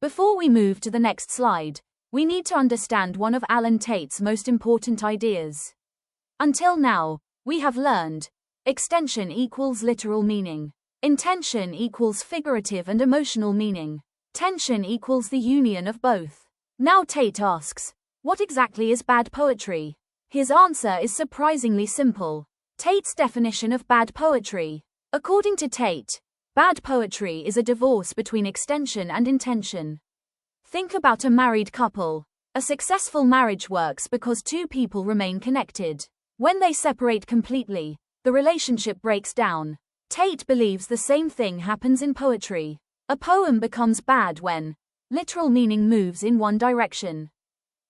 Before we move to the next slide, we need to understand one of Alan Tate's most important ideas. Until now, we have learned extension equals literal meaning, intention equals figurative and emotional meaning, tension equals the union of both. Now Tate asks, what exactly is bad poetry? His answer is surprisingly simple. Tate's definition of bad poetry. According to Tate, bad poetry is a divorce between extension and intention. Think about a married couple. A successful marriage works because two people remain connected. When they separate completely, the relationship breaks down. Tate believes the same thing happens in poetry. A poem becomes bad when literal meaning moves in one direction.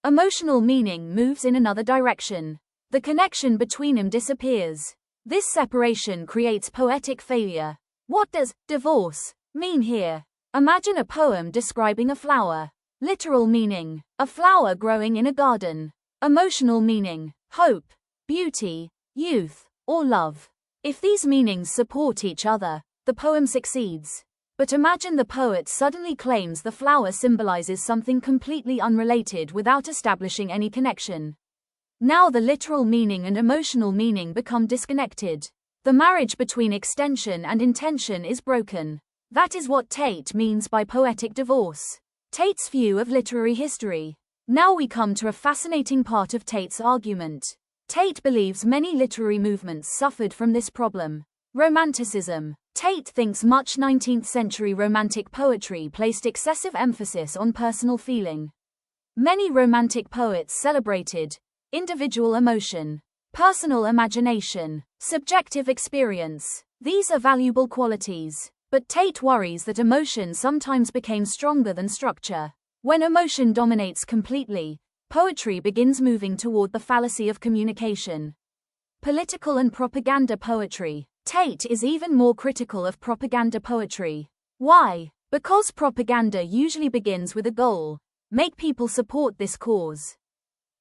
Emotional meaning moves in another direction. The connection between them disappears. This separation creates poetic failure. What does divorce mean here? Imagine a poem describing a flower. Literal meaning, a flower growing in a garden. Emotional meaning, hope, beauty, youth, or love. If these meanings support each other, the poem succeeds. But imagine the poet suddenly claims the flower symbolizes something completely unrelated without establishing any connection. Now the literal meaning and emotional meaning become disconnected. The marriage between extension and intention is broken. That is what Tate means by poetic divorce. Tate's view of literary history. Now we come to a fascinating part of Tate's argument. Tate believes many literary movements suffered from this problem. Romanticism. Tate thinks much 19th century Romantic poetry placed excessive emphasis on personal feeling. Many Romantic poets celebrated individual emotion, personal imagination, subjective experience. These are valuable qualities, but Tate worries that emotion sometimes became stronger than structure. When emotion dominates completely, poetry begins moving toward the fallacy of communication. Political and propaganda poetry. Tate is even more critical of propaganda poetry. Why? Because propaganda usually begins with a goal: make people support this cause.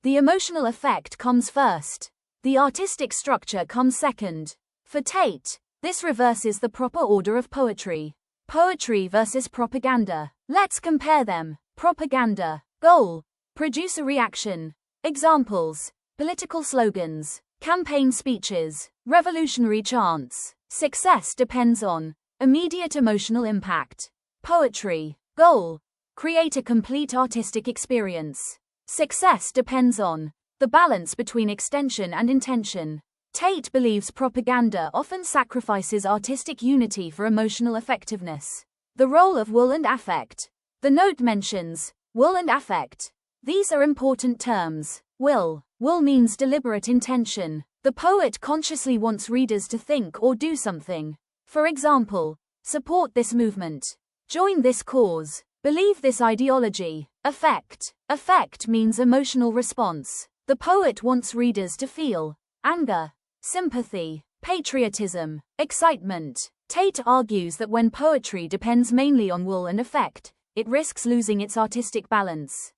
The emotional effect comes first. The artistic structure comes second. For Tate, this reverses the proper order of poetry. Poetry versus propaganda. Let's compare them. Propaganda. Goal: produce a reaction. Examples: political slogans, campaign speeches, revolutionary chants. Success depends on immediate emotional impact. Poetry. Goal: create a complete artistic experience. Success depends on the balance between extension and intention. Tate believes propaganda often sacrifices artistic unity for emotional effectiveness. The role of will and affect. The note mentions will and affect. These are important terms. Will. Will means deliberate intention. The poet consciously wants readers to think or do something. For example, support this movement, join this cause, believe this ideology. Affect. Affect means emotional response. The poet wants readers to feel anger, sympathy, patriotism, excitement. Tate argues that when poetry depends mainly on will and affect, it risks losing its artistic balance.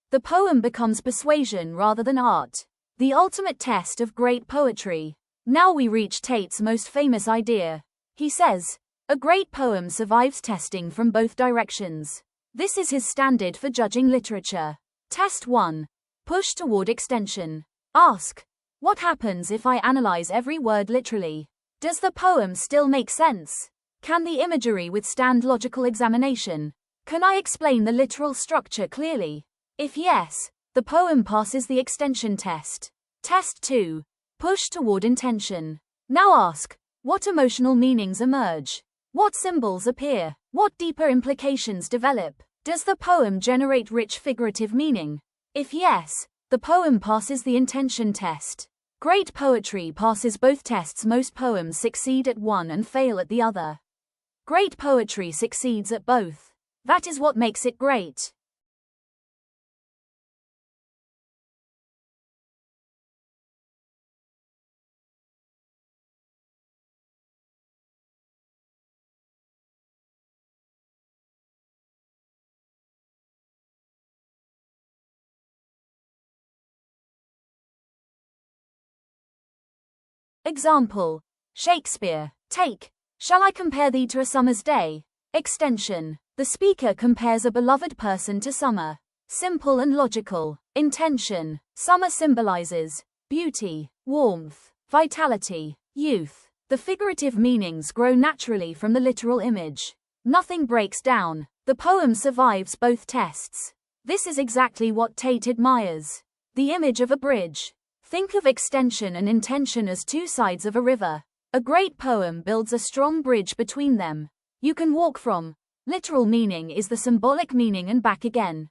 The poem becomes persuasion rather than art. The ultimate test of great poetry. Now we reach Tate's most famous idea. He says, a great poem survives testing from both directions. This is his standard for judging literature. Test 1. Push toward extension. Ask, what happens if I analyze every word literally? Does the poem still make sense? Can the imagery withstand logical examination? Can I explain the literal structure clearly? If yes, the poem passes the extension test. Test 2. Push toward intention. Now ask, what emotional meanings emerge? What symbols appear? What deeper implications develop? Does the poem generate rich figurative meaning? If yes, the poem passes the intention test. Great poetry passes both tests. Most poems succeed at one and fail at the other. Great poetry succeeds at both. That is what makes it great. Example: Shakespeare. Take, shall I compare thee to a summer's day? Extension: The speaker compares a beloved person to summer. Simple and logical. Intention. Summer symbolizes beauty, warmth, vitality, youth. The figurative meanings grow naturally from the literal image. Nothing breaks down. The poem survives both tests. This is exactly what Tate admires. The image of a bridge. Think of extension and intention as two sides of a river. A great poem builds a strong bridge between them. You can walk from. Literal meaning is the symbolic meaning and back again.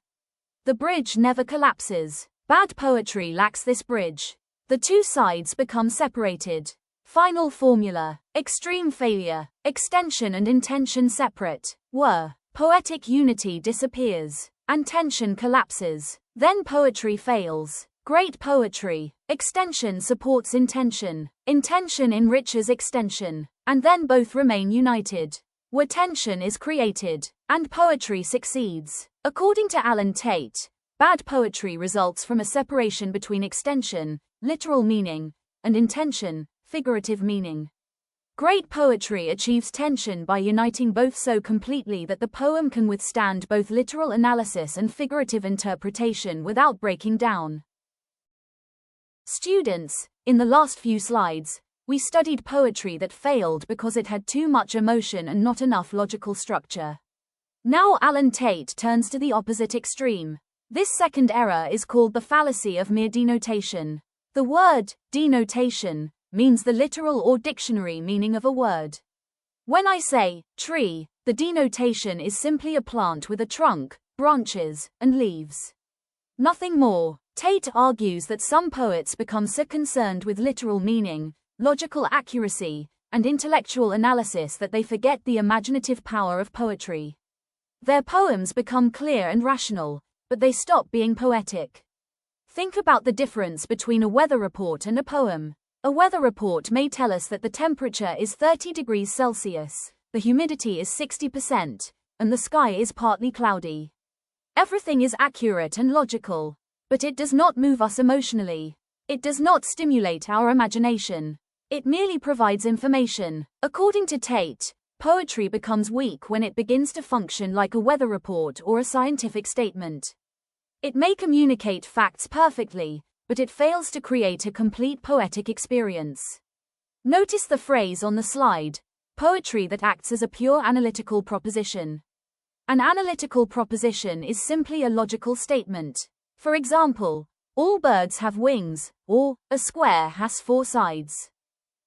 The bridge never collapses. Bad poetry lacks this bridge. The two sides become separated. Final formula. Extreme failure. Extension and intention separate. Were. Poetic unity disappears. And tension collapses. Then poetry fails. Great poetry. Extension supports intention. Intention enriches extension. And then both remain united. Where tension is created. And poetry succeeds. According to Alan Tate, bad poetry results from a separation between extension, literal meaning, and intention, figurative meaning. Great poetry achieves tension by uniting both so completely that the poem can withstand both literal analysis and figurative interpretation without breaking down. Students, in the last few slides, we studied poetry that failed because it had too much emotion and not enough logical structure. Now Alan Tate turns to the opposite extreme. This second error is called the fallacy of mere denotation. The word denotation means the literal or dictionary meaning of a word. When I say tree, the denotation is simply a plant with a trunk, branches, and leaves. Nothing more. Tate argues that some poets become so concerned with literal meaning, logical accuracy, and intellectual analysis that they forget the imaginative power of poetry. Their poems become clear and rational, but they stop being poetic. Think about the difference between a weather report and a poem. A weather report may tell us that the temperature is 30 degrees Celsius, the humidity is 60%, and the sky is partly cloudy. Everything is accurate and logical, but it does not move us emotionally. It does not stimulate our imagination. It merely provides information. According to Tate, poetry becomes weak when it begins to function like a weather report or a scientific statement. It may communicate facts perfectly, but it fails to create a complete poetic experience. Notice the phrase on the slide, poetry that acts as a pure analytical proposition. An analytical proposition is simply a logical statement. For example, all birds have wings, or a square has four sides.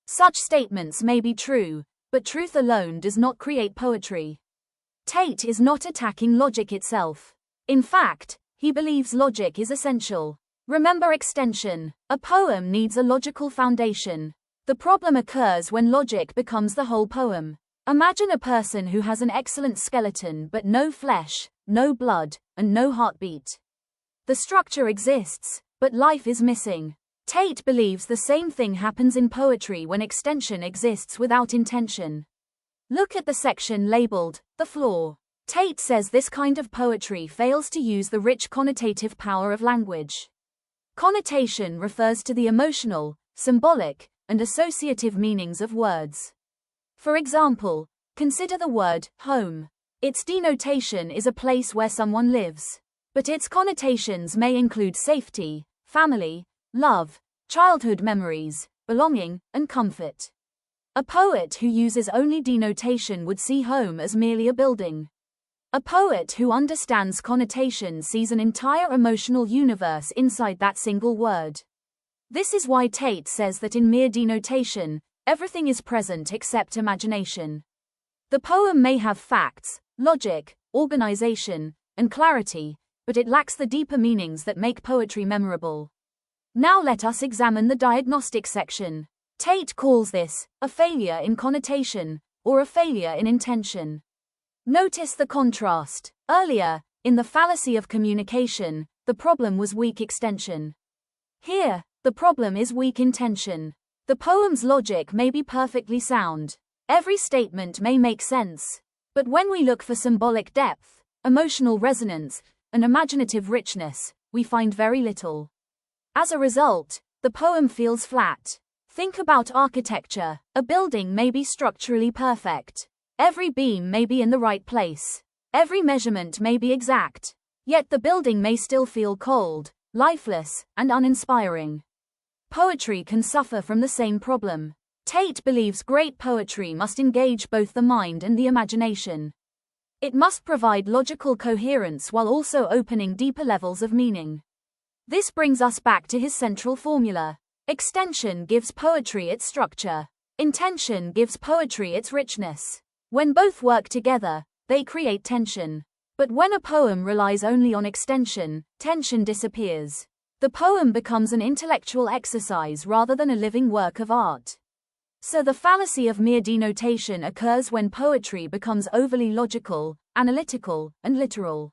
Such statements may be true, but truth alone does not create poetry. Tate is not attacking logic itself. In fact, he believes logic is essential. Remember extension. A poem needs a logical foundation. The problem occurs when logic becomes the whole poem. Imagine a person who has an excellent skeleton but no flesh, no blood, and no heartbeat. The structure exists, but life is missing. Tate believes the same thing happens in poetry when extension exists without intention. Look at the section labeled, The Flaw. Tate says this kind of poetry fails to use the rich connotative power of language. Connotation refers to the emotional, symbolic, and associative meanings of words. For example, consider the word home. Its denotation is a place where someone lives, but its connotations may include safety, family, love, childhood memories, belonging, and comfort. A poet who uses only denotation would see home as merely a building. A poet who understands connotation sees an entire emotional universe inside that single word. This is why Tate says that in mere denotation, everything is present except imagination. The poem may have facts, logic, organization, and clarity, but it lacks the deeper meanings that make poetry memorable. Now let us examine the diagnostic section. Tate calls this a failure in connotation, or a failure in intention. Notice the contrast. Earlier, in the fallacy of communication, the problem was weak extension. Here, the problem is weak intention. The poem's logic may be perfectly sound. Every statement may make sense. But when we look for symbolic depth, emotional resonance, and imaginative richness, we find very little. As a result, the poem feels flat. Think about architecture. A building may be structurally perfect. Every beam may be in the right place. Every measurement may be exact, yet the building may still feel cold, lifeless, and uninspiring. Poetry can suffer from the same problem. Tate believes great poetry must engage both the mind and the imagination. It must provide logical coherence while also opening deeper levels of meaning. This brings us back to his central formula. Extension gives poetry its structure. Intention gives poetry its richness. When both work together, they create tension. But when a poem relies only on extension, tension disappears. The poem becomes an intellectual exercise rather than a living work of art. So the fallacy of mere denotation occurs when poetry becomes overly logical, analytical, and literal.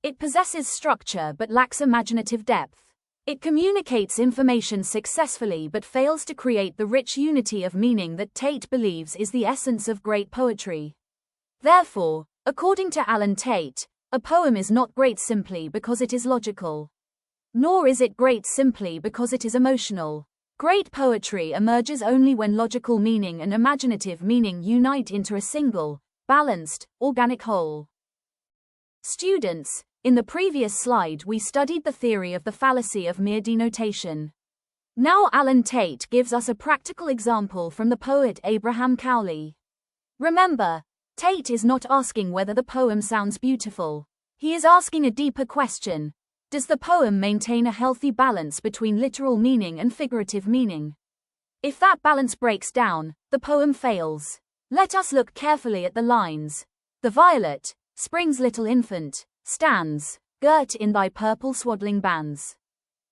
It possesses structure but lacks imaginative depth. It communicates information successfully but fails to create the rich unity of meaning that Tate believes is the essence of great poetry. Therefore, according to Alan Tate, a poem is not great simply because it is logical. Nor is it great simply because it is emotional. Great poetry emerges only when logical meaning and imaginative meaning unite into a single, balanced, organic whole. Students, in the previous slide we studied the theory of the fallacy of mere denotation. Now Alan Tate gives us a practical example from the poet Abraham Cowley. Remember, Tate is not asking whether the poem sounds beautiful. He is asking a deeper question. Does the poem maintain a healthy balance between literal meaning and figurative meaning? If that balance breaks down, the poem fails. Let us look carefully at the lines. The violet, spring's little infant, stands, girt in thy purple swaddling bands.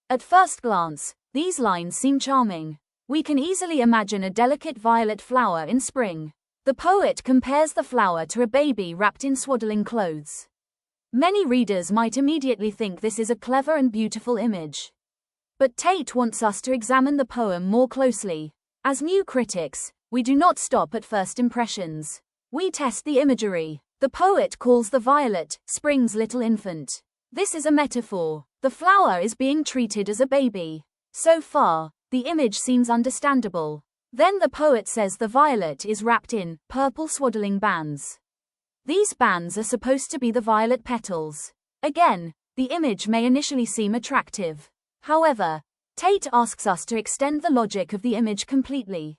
At first glance, these lines seem charming. We can easily imagine a delicate violet flower in spring. The poet compares the flower to a baby wrapped in swaddling clothes. Many readers might immediately think this is a clever and beautiful image. But Tate wants us to examine the poem more closely. As new critics, we do not stop at first impressions. We test the imagery. The poet calls the violet spring's little infant. This is a metaphor. The flower is being treated as a baby. So far, the image seems understandable. Then the poet says the violet is wrapped in purple swaddling bands. These bands are supposed to be the violet petals. Again, the image may initially seem attractive. However, Tate asks us to extend the logic of the image completely.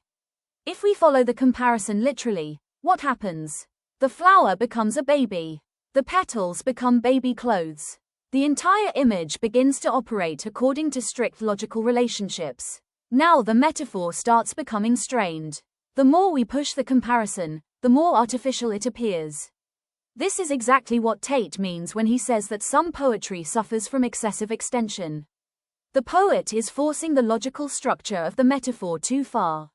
If we follow the comparison literally, what happens? The flower becomes a baby. The petals become baby clothes. The entire image begins to operate according to strict logical relationships. Now the metaphor starts becoming strained. The more we push the comparison, the more artificial it appears. This is exactly what Tate means when he says that some poetry suffers from excessive extension. The poet is forcing the logical structure of the metaphor too far.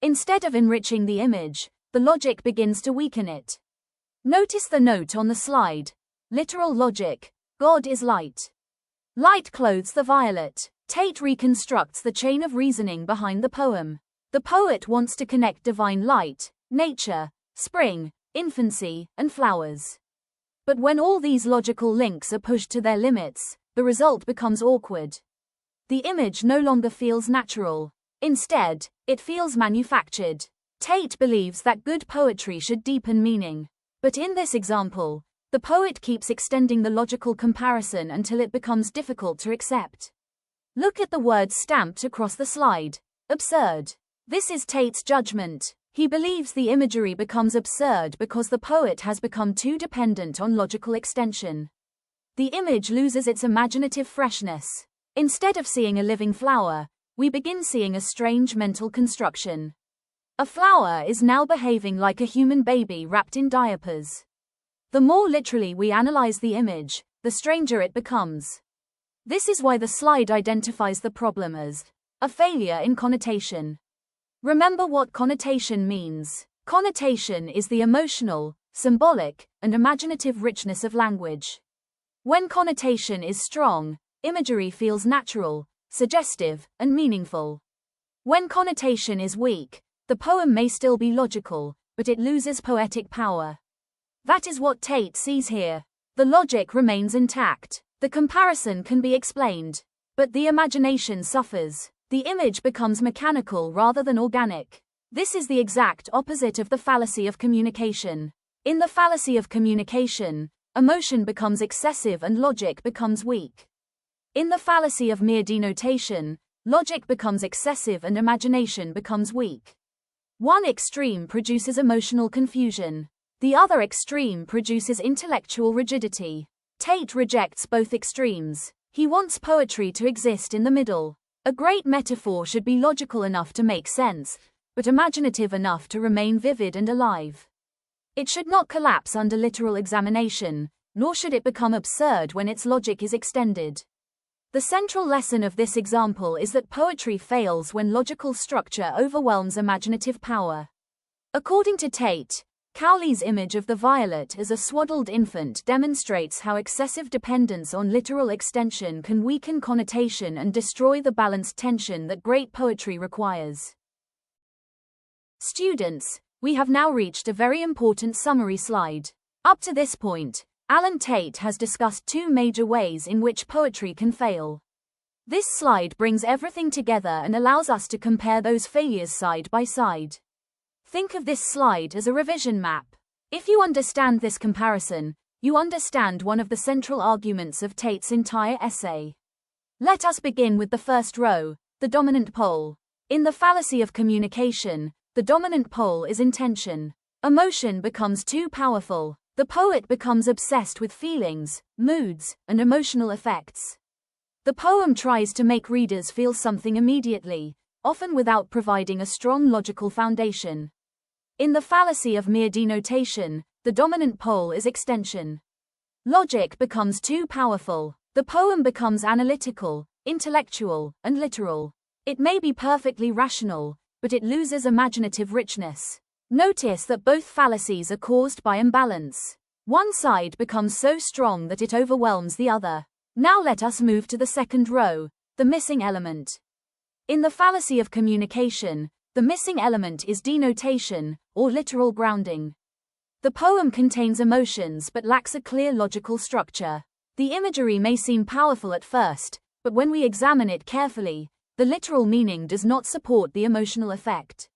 Instead of enriching the image, the logic begins to weaken it. Notice the note on the slide. Literal logic. God is light. Light clothes the violet. Tate reconstructs the chain of reasoning behind the poem. The poet wants to connect divine light, nature, spring, infancy, and flowers. But when all these logical links are pushed to their limits, the result becomes awkward. The image no longer feels natural. Instead, it feels manufactured. Tate believes that good poetry should deepen meaning. But in this example, the poet keeps extending the logical comparison until it becomes difficult to accept. Look at the words stamped across the slide. Absurd. This is Tate's judgment. He believes the imagery becomes absurd because the poet has become too dependent on logical extension. The image loses its imaginative freshness. Instead of seeing a living flower, we begin seeing a strange mental construction. A flower is now behaving like a human baby wrapped in diapers. The more literally we analyze the image, the stranger it becomes. This is why the slide identifies the problem as a failure in connotation. Remember what connotation means. Connotation is the emotional, symbolic, and imaginative richness of language. When connotation is strong, imagery feels natural, suggestive, and meaningful. When connotation is weak, the poem may still be logical, but it loses poetic power. That is what Tate sees here. The logic remains intact. The comparison can be explained, but the imagination suffers. The image becomes mechanical rather than organic. This is the exact opposite of the fallacy of communication. In the fallacy of communication, emotion becomes excessive and logic becomes weak. In the fallacy of mere denotation, logic becomes excessive and imagination becomes weak. One extreme produces emotional confusion. The other extreme produces intellectual rigidity. Tate rejects both extremes. He wants poetry to exist in the middle. A great metaphor should be logical enough to make sense, but imaginative enough to remain vivid and alive. It should not collapse under literal examination, nor should it become absurd when its logic is extended. The central lesson of this example is that poetry fails when logical structure overwhelms imaginative power. According to Tate, Cowley's image of the violet as a swaddled infant demonstrates how excessive dependence on literal extension can weaken connotation and destroy the balanced tension that great poetry requires. Students, we have now reached a very important summary slide. Up to this point, Alan Tate has discussed two major ways in which poetry can fail. This slide brings everything together and allows us to compare those failures side by side. Think of this slide as a revision map. If you understand this comparison, you understand one of the central arguments of Tate's entire essay. Let us begin with the first row, the dominant pole. In the fallacy of communication, the dominant pole is intention. Emotion becomes too powerful. The poet becomes obsessed with feelings, moods, and emotional effects. The poem tries to make readers feel something immediately, often without providing a strong logical foundation. In the fallacy of mere denotation, the dominant pole is extension. Logic becomes too powerful. The poem becomes analytical, intellectual, and literal. It may be perfectly rational, but it loses imaginative richness. Notice that both fallacies are caused by imbalance. One side becomes so strong that it overwhelms the other. Now let us move to the second row, the missing element. In the fallacy of communication, the missing element is denotation, or literal grounding. The poem contains emotions but lacks a clear logical structure. The imagery may seem powerful at first, but when we examine it carefully, the literal meaning does not support the emotional effect.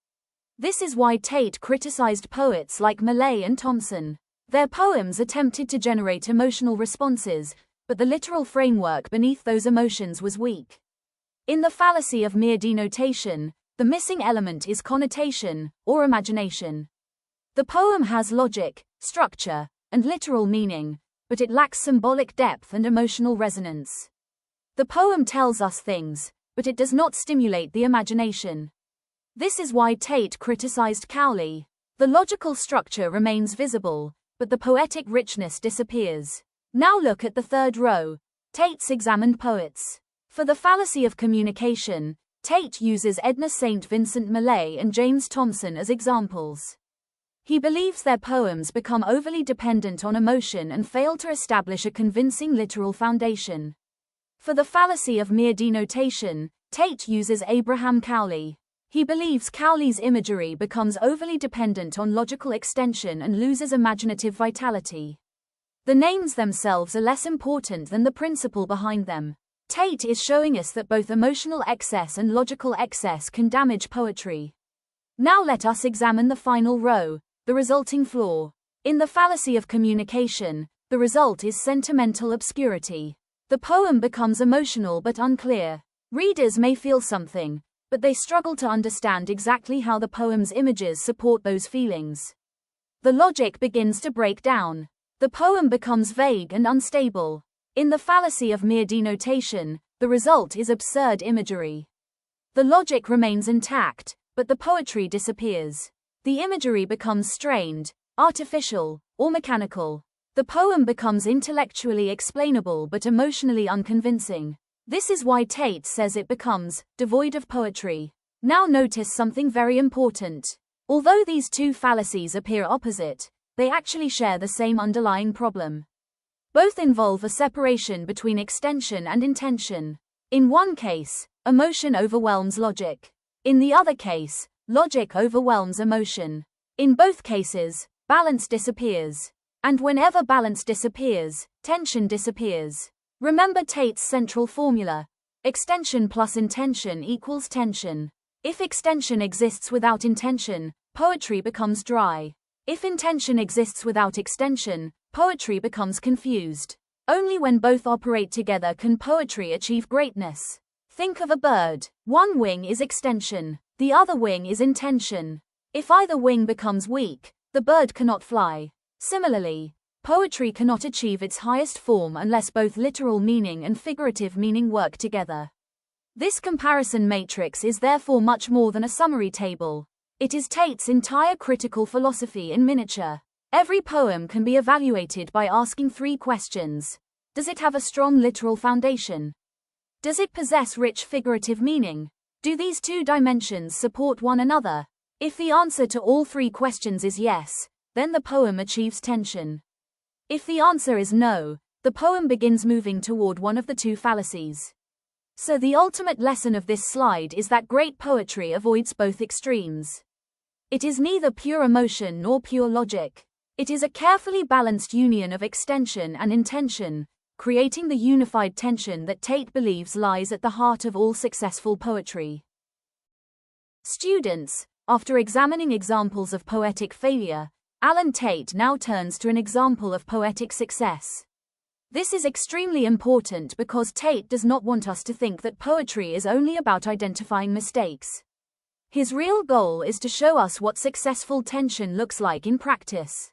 This is why Tate criticized poets like Millay and Thomson. Their poems attempted to generate emotional responses, but the literal framework beneath those emotions was weak. In the fallacy of mere denotation, the missing element is connotation, or imagination. The poem has logic, structure, and literal meaning, but it lacks symbolic depth and emotional resonance. The poem tells us things, but it does not stimulate the imagination. This is why Tate criticized Cowley. The logical structure remains visible, but the poetic richness disappears. Now look at the third row, Tate's examined poets. For the fallacy of communication, Tate uses Edna St. Vincent Millay and James Thomson as examples. He believes their poems become overly dependent on emotion and fail to establish a convincing literal foundation. For the fallacy of mere denotation, Tate uses Abraham Cowley. He believes Cowley's imagery becomes overly dependent on logical extension and loses imaginative vitality. The names themselves are less important than the principle behind them. Tate is showing us that both emotional excess and logical excess can damage poetry. Now let us examine the final row, the resulting flaw. In the fallacy of communication, the result is sentimental obscurity. The poem becomes emotional but unclear. Readers may feel something, but they struggle to understand exactly how the poem's images support those feelings. The logic begins to break down. The poem becomes vague and unstable. In the fallacy of mere denotation, the result is absurd imagery. The logic remains intact, but the poetry disappears. The imagery becomes strained, artificial, or mechanical. The poem becomes intellectually explainable but emotionally unconvincing. This is why Tate says it becomes devoid of poetry. Now notice something very important. Although these two fallacies appear opposite, they actually share the same underlying problem. Both involve a separation between extension and intention. In one case, emotion overwhelms logic. In the other case, logic overwhelms emotion. In both cases, balance disappears. And whenever balance disappears, tension disappears. Remember Tate's central formula. Extension plus intention equals tension. If extension exists without intention, poetry becomes dry. If intention exists without extension, poetry becomes confused. Only when both operate together can poetry achieve greatness. Think of a bird. One wing is extension, the other wing is intention. If either wing becomes weak, the bird cannot fly. Similarly, poetry cannot achieve its highest form unless both literal meaning and figurative meaning work together. This comparison matrix is therefore much more than a summary table. It is Tate's entire critical philosophy in miniature. Every poem can be evaluated by asking 3 questions. Does it have a strong literal foundation? Does it possess rich figurative meaning? Do these 2 dimensions support one another? If the answer to all 3 questions is yes, then the poem achieves tension. If the answer is no, the poem begins moving toward one of the 2 fallacies. So the ultimate lesson of this slide is that great poetry avoids both extremes. It is neither pure emotion nor pure logic. It is a carefully balanced union of extension and intention, creating the unified tension that Tate believes lies at the heart of all successful poetry. Students, after examining examples of poetic failure, Alan Tate now turns to an example of poetic success. This is extremely important because Tate does not want us to think that poetry is only about identifying mistakes. His real goal is to show us what successful tension looks like in practice.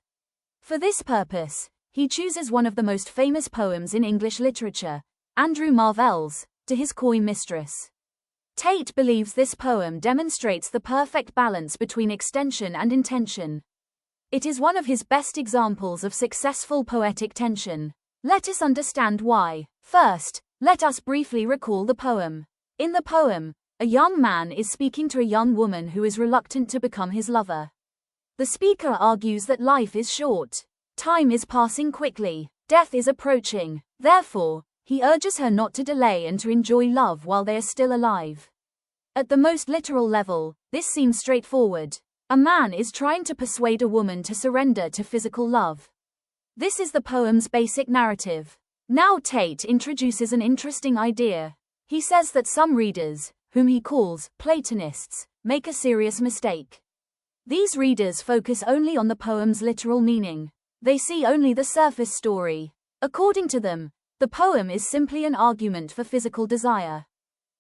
For this purpose, he chooses one of the most famous poems in English literature, Andrew Marvell's To His Coy Mistress. Tate believes this poem demonstrates the perfect balance between extension and intention. It is one of his best examples of successful poetic tension. Let us understand why. First, let us briefly recall the poem. In the poem, a young man is speaking to a young woman who is reluctant to become his lover. The speaker argues that life is short. Time is passing quickly. Death is approaching. Therefore, he urges her not to delay and to enjoy love while they are still alive. At the most literal level, this seems straightforward. A man is trying to persuade a woman to surrender to physical love. This is the poem's basic narrative. Now Tate introduces an interesting idea. He says that some readers, whom he calls Platonists, make a serious mistake. These readers focus only on the poem's literal meaning. They see only the surface story. According to them, the poem is simply an argument for physical desire.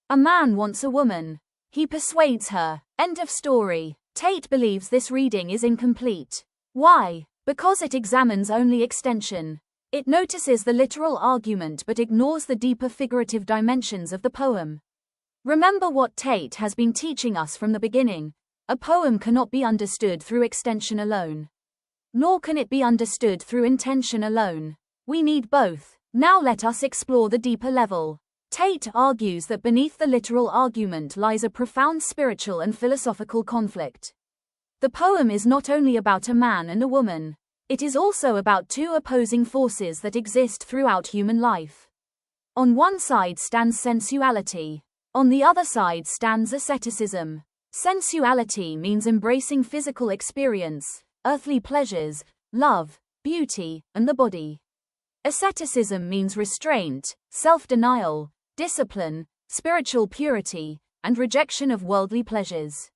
A man wants a woman. He persuades her. End of story. Tate believes this reading is incomplete. Why? Because it examines only extension. It notices the literal argument but ignores the deeper figurative dimensions of the poem. Remember what Tate has been teaching us from the beginning. A poem cannot be understood through extension alone. Nor can it be understood through intention alone. We need both. Now let us explore the deeper level. Tate argues that beneath the literal argument lies a profound spiritual and philosophical conflict. The poem is not only about a man and a woman. It is also about 2 opposing forces that exist throughout human life. On one side stands sensuality. On the other side stands asceticism. Sensuality means embracing physical experience, earthly pleasures, love, beauty, and the body. Asceticism means restraint, self-denial, discipline, spiritual purity, and rejection of worldly pleasures.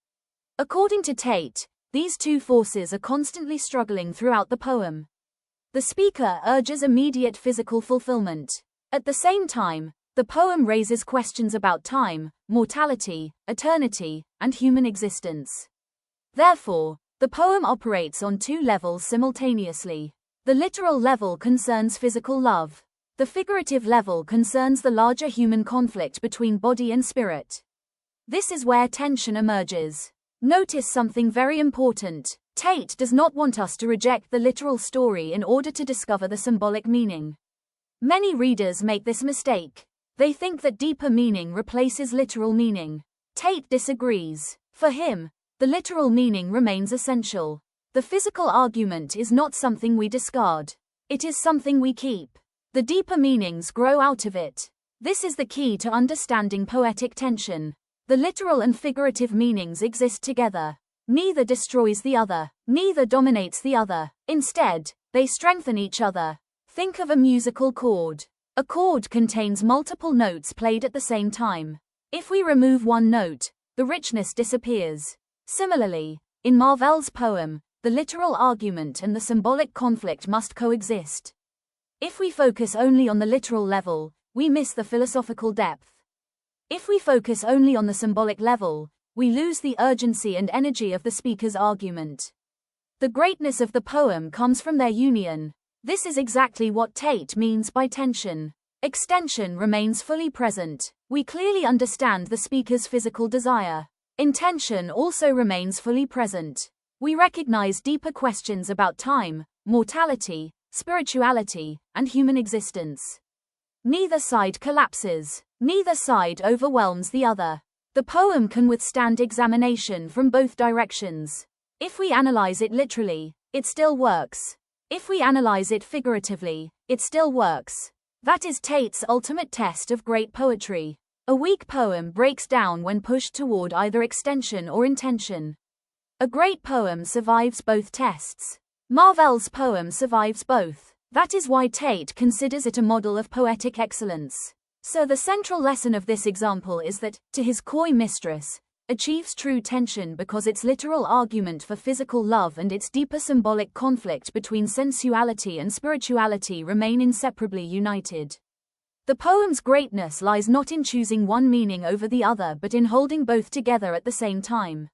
According to Tate, these 2 forces are constantly struggling throughout the poem. The speaker urges immediate physical fulfillment. At the same time, the poem raises questions about time, mortality, eternity, and human existence. Therefore, the poem operates on 2 levels simultaneously. The literal level concerns physical love. The figurative level concerns the larger human conflict between body and spirit. This is where tension emerges. Notice something very important. Tate does not want us to reject the literal story in order to discover the symbolic meaning. Many readers make this mistake. They think that deeper meaning replaces literal meaning. Tate disagrees. For him, the literal meaning remains essential. The physical argument is not something we discard. It is something we keep. The deeper meanings grow out of it. This is the key to understanding poetic tension. The literal and figurative meanings exist together. Neither destroys the other. Neither dominates the other. Instead, they strengthen each other. Think of a musical chord. A chord contains multiple notes played at the same time. If we remove one note, the richness disappears. Similarly, in Marvell's poem, The literal argument and the symbolic conflict must coexist. If we focus only on the literal level, we miss the philosophical depth. If we focus only on the symbolic level, we lose the urgency and energy of the speaker's argument. The greatness of the poem comes from their union. This is exactly what Tate means by tension. Extension remains fully present. We clearly understand the speaker's physical desire. Intention also remains fully present. We recognize deeper questions about time, mortality, spirituality, and human existence. Neither side collapses. Neither side overwhelms the other. The poem can withstand examination from both directions. If we analyze it literally, it still works. If we analyze it figuratively, it still works. That is Tate's ultimate test of great poetry. A weak poem breaks down when pushed toward either extension or intention. A great poem survives both tests. Marvell's poem survives both. That is why Tate considers it a model of poetic excellence. So the central lesson of this example is that, to his coy mistress, achieves true tension because its literal argument for physical love and its deeper symbolic conflict between sensuality and spirituality remain inseparably united. The poem's greatness lies not in choosing one meaning over the other but in holding both together at the same time.